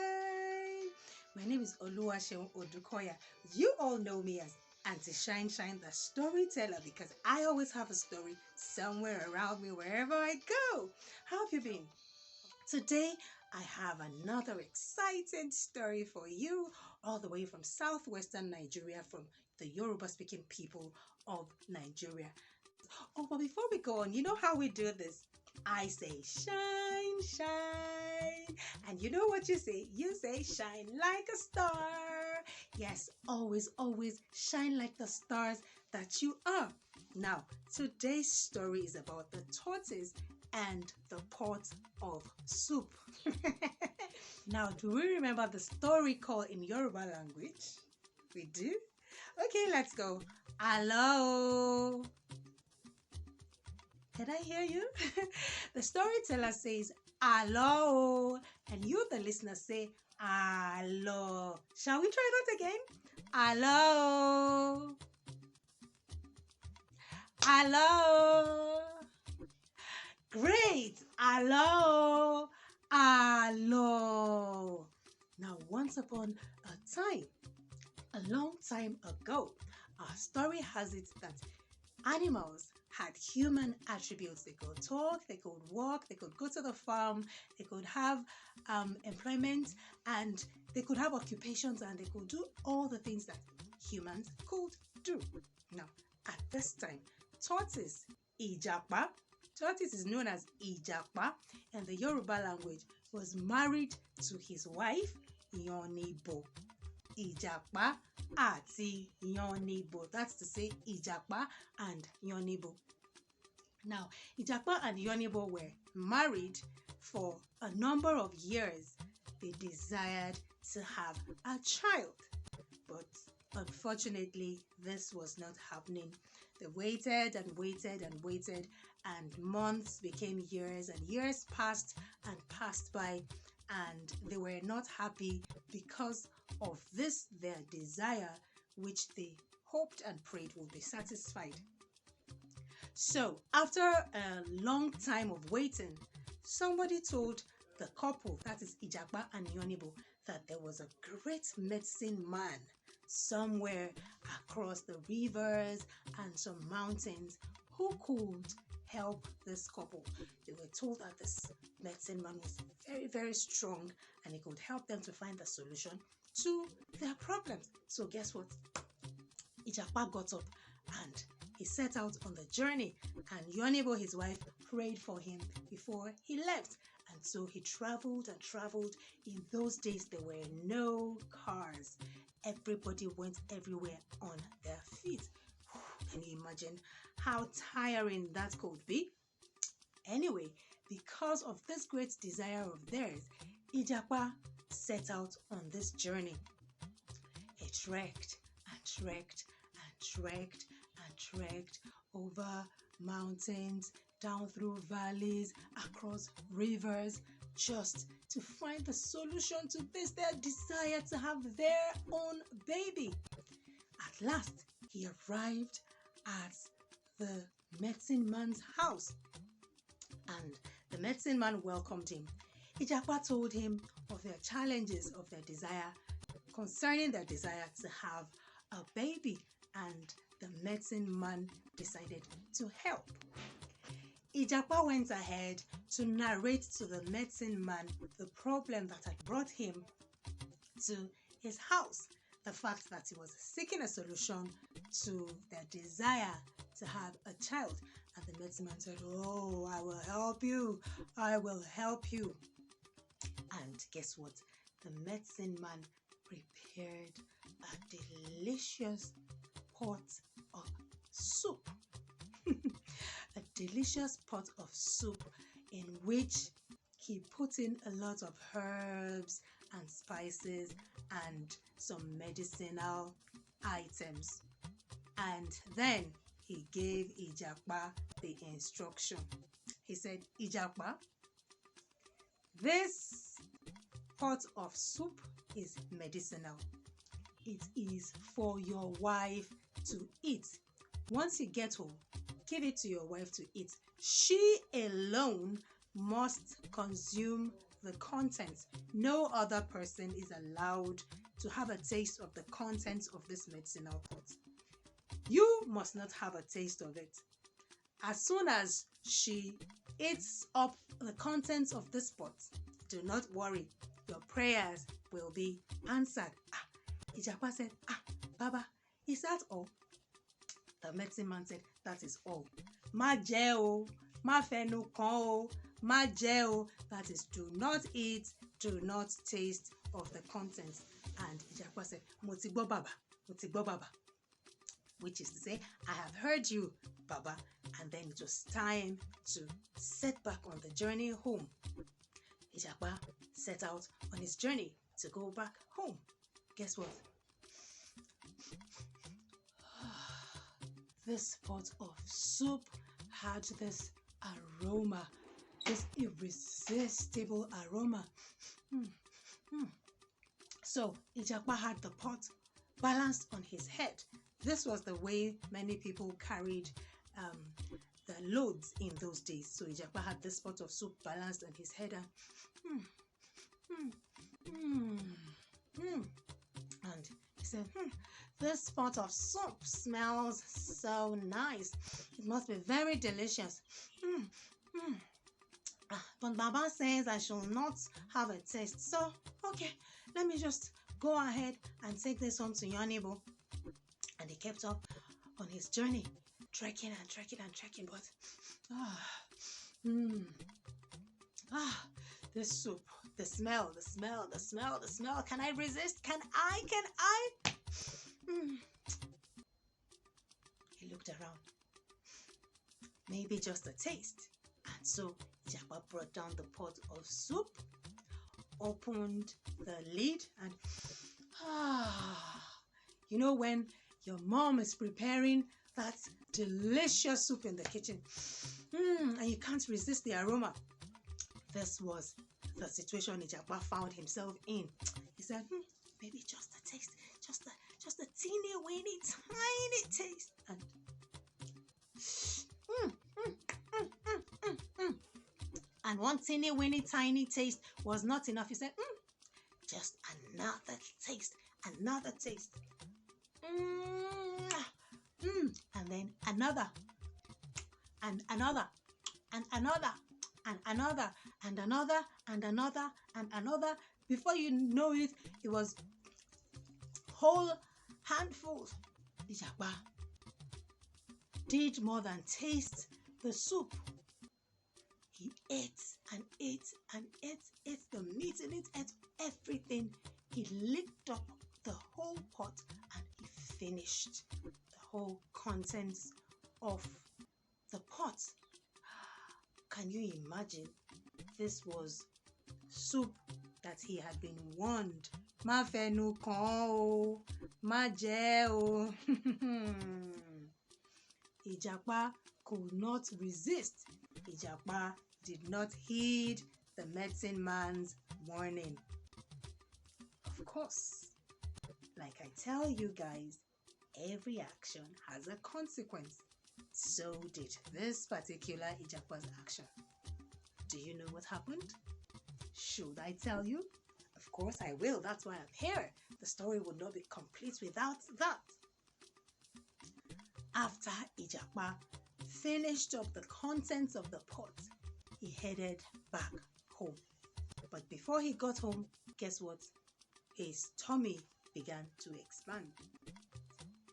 Shine-Shine. My name is Oluwaseun Odukoya. You all know me as Aunty Shine-Shine, the storyteller, because I always have a story somewhere around me wherever I go. How have you been? Today, I have another exciting story for you, all the way from southwestern Nigeria, from the Yoruba speaking people of Nigeria. Oh, but before we go on, you know how we do this? I say shine, shine. And you know what you say? You say shine like a star. Yes, always, always shine like the stars that you are. Now, today's story is about the tortoise and the pot of soup. Now, do we remember the story called in Yoruba language? We do? Okay, let's go. Hello. Did I hear you? The storyteller says, hello. And you, the listener, say, hello. Shall we try that again? Hello. Hello. Great. Hello. Hello. Now, once upon a time, a long time ago, our story has it that animals had human attributes. They could talk, they could walk, they could go to the farm, they could have employment, and they could have occupations, and they could do all the things that humans could do. Now, at this time, tortoise, Ijapa, tortoise is known as Ijapa in the Yoruba language, was married to his wife, Yonibo. Ijapa àti Yonibo. That's to say, Ijapa and Yonibo. Now, Ijapa and Yonibo were married for a number of years. They desired to have a child, but unfortunately, this was not happening. They waited and waited and waited, and months became years, and years passed and passed by, and they were not happy because of this their desire, which they hoped and prayed would be satisfied. So after a long time of waiting, somebody told the couple, that is Ijapa and Yonibo, that there was a great medicine man somewhere across the rivers and some mountains who could help this couple. They were told that this medicine man was very, very strong and he could help them to find the solution to their problems. So guess what? Ijapa got up and he set out on the journey, and Yonibo, his wife, prayed for him before he left. And so he traveled and traveled. In those days, there were no cars. Everybody went everywhere on their feet. Can you imagine how tiring that could be? Anyway, because of this great desire of theirs, Ijapa set out on this journey. He trekked and trekked and trekked and trekked over mountains, down through valleys, across rivers, just to find the solution to this their desire to have their own baby. At last, he arrived at the medicine man's house, and the medicine man welcomed him. Ijapa told him of their challenges, of their desire, concerning their desire to have a baby, and the medicine man decided to help. Ijapa went ahead to narrate to the medicine man the problem that had brought him to his house, the fact that he was seeking a solution to their desire to have a child. And the medicine man said, "Oh, I will help you. I will help you." And guess what? The medicine man prepared a delicious pot of soup. A delicious pot of soup in which he put in a lot of herbs and spices and some medicinal items. And then he gave Ijapa the instruction. He said, "Ijapa, this pot of soup is medicinal. It is for your wife to eat. Once you get home, give it to your wife to eat. She alone must consume the contents. No other person is allowed to have a taste of the contents of this medicinal pot. You must not have a taste of it. As soon as she eats up the contents of this pot, do not worry, your prayers will be answered. Ijapa said, Baba, is that all? The medicine man said, that is all. Ma jẹ o, ma fẹnu kan o, ma jẹ o. That is, do not eat, do not taste of the contents. And Ijapa said, mo ti gbọ́ baba, mo ti gbọ́ baba. Which is to say, I have heard you, Baba. And then it was time to set back on the journey home. Ijapa set out on his journey to go back home. Guess what? This pot of soup had this aroma, this irresistible aroma. So Ijapa had the pot balanced on his head. This was the way many people carried the loads in those days. So Ijapa had this pot of soup balanced on his head, and he said, this pot of soup smells so nice. It must be very delicious. But Baba says I shall not have a taste. So, okay, let me just go ahead and take this home to Yonibo. And he kept up on his journey, trekking and trekking and trekking. But, this soup, the smell. Can I resist? Can I? He looked around. Maybe just a taste. And so Ijapa brought down the pot of soup, opened the lid, and you know when your mom is preparing that delicious soup in the kitchen, and you can't resist the aroma. This was the situation Ijapa found himself in. He said, maybe just a taste, just a teeny weeny tiny taste. And one teeny weeny tiny taste was not enough. He said, just another taste. And then another, and another, and another, and another, and another, and another, and another. Before you know it, it was whole handfuls. Ijapa did more than taste the soup. He ate and ate and ate the meat in it, ate everything. He licked up the whole pot and he finished the whole contents of the pot. Can you imagine? This was soup that he had been warned. Ma fẹnu kan o, ma jẹ o. Ijapa could not resist. Ijapa did not heed the medicine man's warning. Of course, like I tell you guys, every action has a consequence. So did this particular Ijapa's action. Do you know what happened? Should I tell you? Of course I will. That's why I'm here. The story would not be complete without that. After Ijapa finished up the contents of the pot, he headed back home. But before he got home, guess what? His tummy began to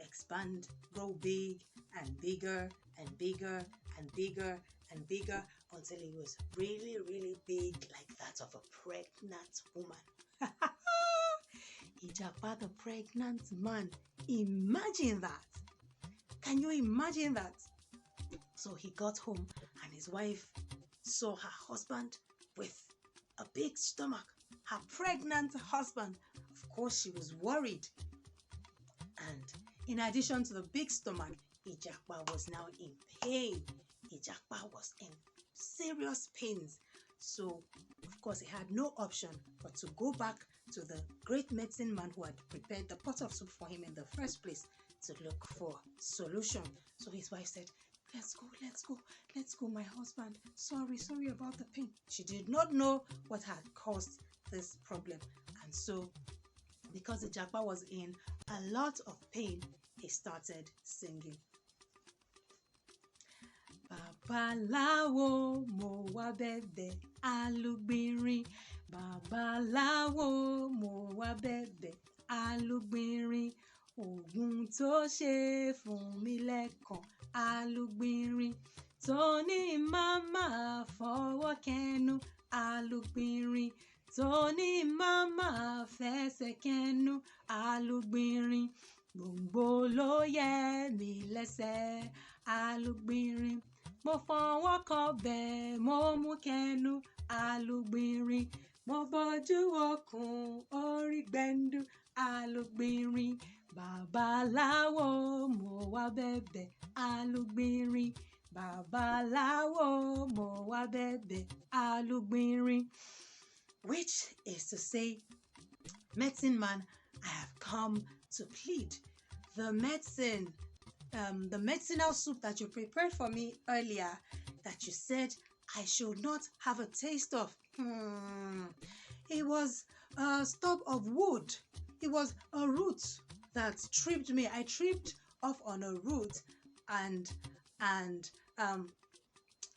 expand, grow big and bigger and bigger and bigger and bigger until it was really, really big, like that of a pregnant woman. Ijapa, the pregnant man. Imagine that. Can you imagine that? So he got home and his wife saw her husband with a big stomach, her pregnant husband. Of course, she was worried. And in addition to the big stomach, Ijapa was now in pain. Ijapa was in serious pains. So, of course, he had no option but to go back to the great medicine man who had prepared the pot of soup for him in the first place to look for solution. So his wife said, let's go, my husband. Sorry about the pain. She did not know what had caused this problem. And so, because the Ijapa was in a lot of pain, he started singing. Babaláwo mo wá bẹ̀bẹ̀ alúgbìnrin. Babaláwo mo wá bẹ̀bẹ̀ alúgbìnrin. Ògùn tó ṣe fún mi lẹ́ẹ̀kan alúgbìnrin. Tó ní má máa fọwọ́ kẹnu alúgbìnrin. Tó ní má máa fẹsẹ̀ kẹnu alúgbìnrin. Gbòǹgbò ló yẹ mí lẹ́sẹ̀ alúgbìnrin. Mo fọwọ́ kọbẹ̀ mo mú kẹnu alúgbìnrin. Mo bójú okùn orí gbẹ̀ndú alúgbìnrin. Babaláwo mo wá bẹ̀bẹ̀ alúgbìnrin. Babaláwo mo wá bẹ̀bẹ̀ alúgbìnrin. Which is to say, medicine man, I have come to plead. The medicinal soup that you prepared for me earlier, that you said I should not have a taste of. It was a stub of wood. It was a root that tripped me. I tripped off on a root, and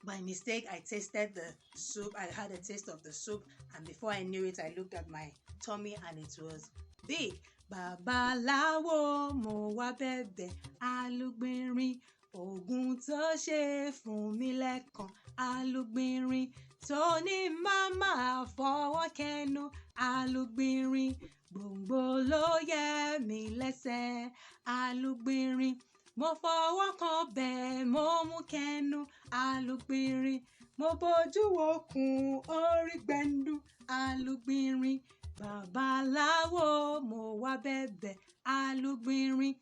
by mistake I tasted the soup. I had a taste of the soup, and before I knew it, I looked at my tummy and it was big. Babaláwo mo wá bẹ̀bẹ̀ alúgbìnrin. Ògùn tó ṣe fún mi lẹ́ẹ̀kan alúgbìnrin. Tó ní má máa fọwọ́ kẹnu alúgbìnrin. Gbòǹgbò ló yẹ mí lẹ́sẹ̀ alúgbìnrin. Mo fọwọ́ kọbẹ̀ mo mú kẹnu alúgbìnrin. Mo bójú okùn orí gbẹ̀ndú alúgbìnrin. Babaláwo mo wá bẹ̀bẹ̀ alúgbìnrin.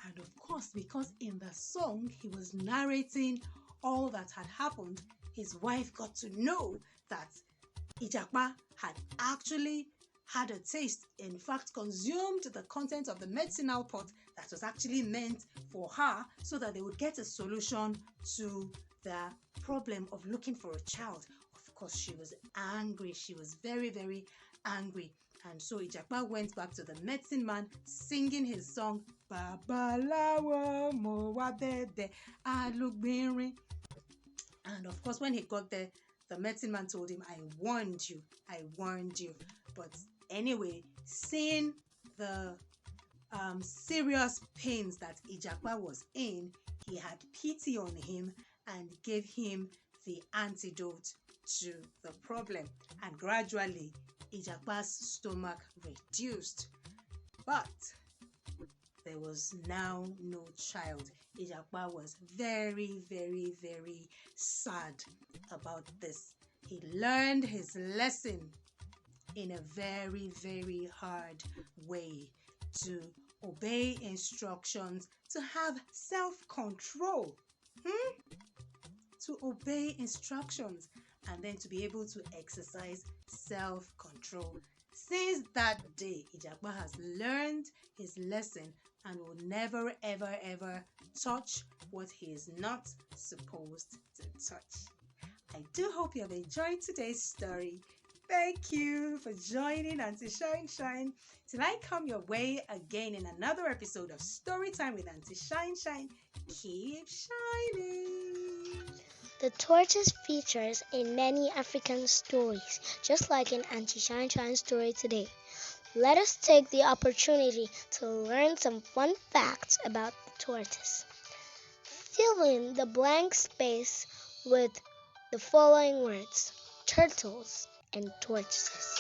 And of course, because in the song he was narrating all that had happened, his wife got to know that Ijapa had actually had a taste, in fact consumed the content of the medicinal pot that was actually meant for her, so that they would get a solution to the problem of looking for a child. Of course, she was angry. She was very, very angry. And so Ijapa went back to the medicine man, singing his song, Babaláwo mo wá bẹ̀bẹ̀ alúgbìnrin. And of course, when he got there, the medicine man told him, I warned you. But anyway, seeing the serious pains that Ijapa was in, he had pity on him and gave him the antidote to the problem. And gradually, Ijapa's stomach reduced. But there was now no child. Ijapa was very, very, very sad about this. He learned his lesson in a very, very hard way, to obey instructions, to have self-control, to obey instructions, and then to be able to exercise self-control. Since that day, Ijapa has learned his lesson and will never, ever, ever touch what he is not supposed to touch. I do hope you have enjoyed today's story. Thank you for joining Aunty Shine-Shine. Till I come your way again in another episode of Storytime with Aunty Shine-Shine, keep shining. The tortoise features in many African stories, just like in Aunty Shine-Shine story today. Let us take the opportunity to learn some fun facts about the tortoise. Fill in the blank space with the following words: turtles and tortoises.